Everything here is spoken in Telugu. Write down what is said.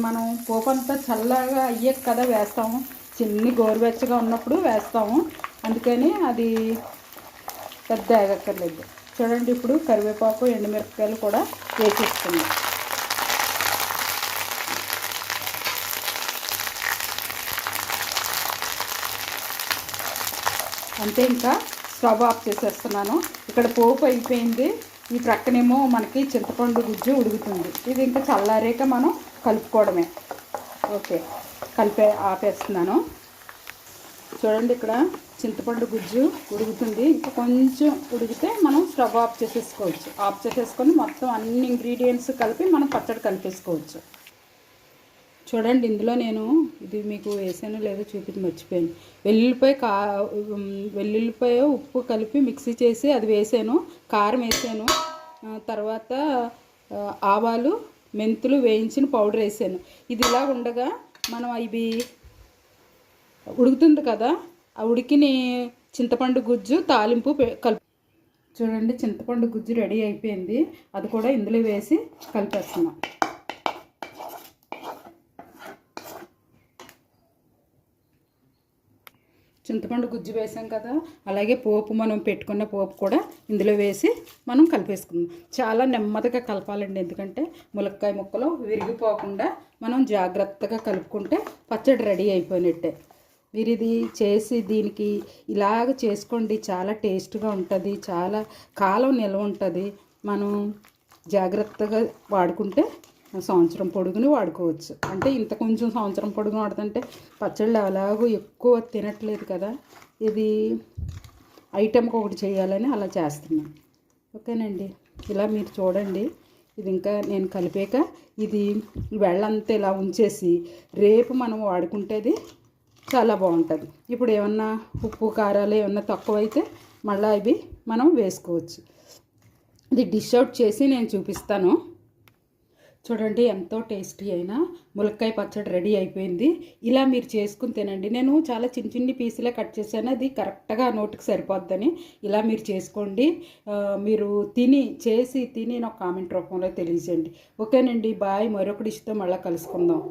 మనం పోపు అంతా చల్లగా అయ్యాక కదా వేస్తాము, చిన్ని గోరువెచ్చగా ఉన్నప్పుడు వేస్తాము, అందుకని అది పెద్ద ఆగక్కర్లేదు. చూడండి, ఇప్పుడు కరివేపాకు ఎండుమిరపకాయలు కూడా వేసేస్తుంది. అంతే, ఇంకా స్టవ్ ఆఫ్ చేసేస్తున్నాను. ఇక్కడ పోపు అయిపోయింది. ఈ ప్రక్కనేమో మనకి చింతపండు గుజ్జు ఉడుకుతుంది. ఇది ఇంకా చల్లారాక మనం కలుపుకోవడమే. ఓకే, ఆపేస్తున్నాను. చూడండి, ఇక్కడ చింతపండు గుజ్జు ఉడుకుతుంది. ఇంకా కొంచెం ఉడికితే మనం స్టవ్ ఆఫ్ చేసేసుకోవచ్చు. ఆఫ్ చేసేసుకొని మొత్తం అన్ని ఇంగ్రీడియంట్స్ కలిపి మనం పచ్చడి కలిపేసుకోవచ్చు. చూడండి, ఇందులో నేను ఇది మీకు వేసానో లేదో చూపించి మర్చిపోయాను. వెల్లుల్లిపాయ ఉప్పు కలిపి మిక్సీ చేసి అది వేసాను, కారం వేసాను, తర్వాత ఆవాలు మెంతులు వేయించిన పౌడర్ వేసాను. ఇది ఇలా ఉండగా మనం ఇవి ఉడుకుతుంది కదా, ఆ ఉడికిన చింతపండు గుజ్జు తాలింపు చూడండి, చింతపండు గుజ్జు రెడీ అయిపోయింది. అది కూడా ఇందులో వేసి కలిపేస్తున్నాం. చింతపండు గుజ్జు వేసాం కదా, అలాగే పోపు మనం పెట్టుకున్న పోపు కూడా ఇందులో వేసి మనం కలిపేసుకుందాం. చాలా నెమ్మదిగా కలపాలండి, ఎందుకంటే ములక్కాయ ముక్కలు విరిగిపోకుండా మనం జాగ్రత్తగా కలుపుకుంటే పచ్చడి రెడీ అయిపోయినట్టే. మీరు ఇది చేసి దీనికి ఇలాగ చేసుకోండి, చాలా టేస్ట్గా ఉంటుంది, చాలా కాలం నిల్వ ఉంటుంది. మనం జాగ్రత్తగా వాడుకుంటే సంవత్సరం పొడుగుని వాడుకోవచ్చు. అంటే ఇంత కొంచెం సంవత్సరం పొడుగుని వాడుతుంటే పచ్చళ్ళు అలాగూ ఎక్కువ తినట్లేదు కదా, ఇది ఐటెంకి ఒకటి చేయాలని అలా చేస్తున్నాను. ఓకేనండి, ఇలా మీరు చూడండి. ఇది ఇంకా నేను కలిపాక ఇది వెళ్ళంతా ఇలా ఉంచేసి రేపు మనం వాడుకుంటేది చాలా బాగుంటుంది. ఇప్పుడు ఏమన్నా ఉప్పు కారాలు ఏమన్నా తక్కువైతే మళ్ళీ ఇవి మనం వేసుకోవచ్చు. ఇది డిష్ అవుట్ చేసి నేను చూపిస్తాను. చూడండి, ఎంతో టేస్టీ అయినా ములక్కాయ పచ్చడి రెడీ అయిపోయింది. ఇలా మీరు చేసుకుని తినండి. నేను చాలా చిన్న చిన్ని పీసులే కట్ చేశాను, అది కరెక్ట్గా నోటికి సరిపోద్దని. ఇలా మీరు చేసుకోండి. మీరు చేసి తిని నాకు కామెంట్ రూపంలో తెలియజేయండి. ఓకేనండి, బాయ్. మరొక డిష్తో మళ్ళీ కలుసుకుందాం.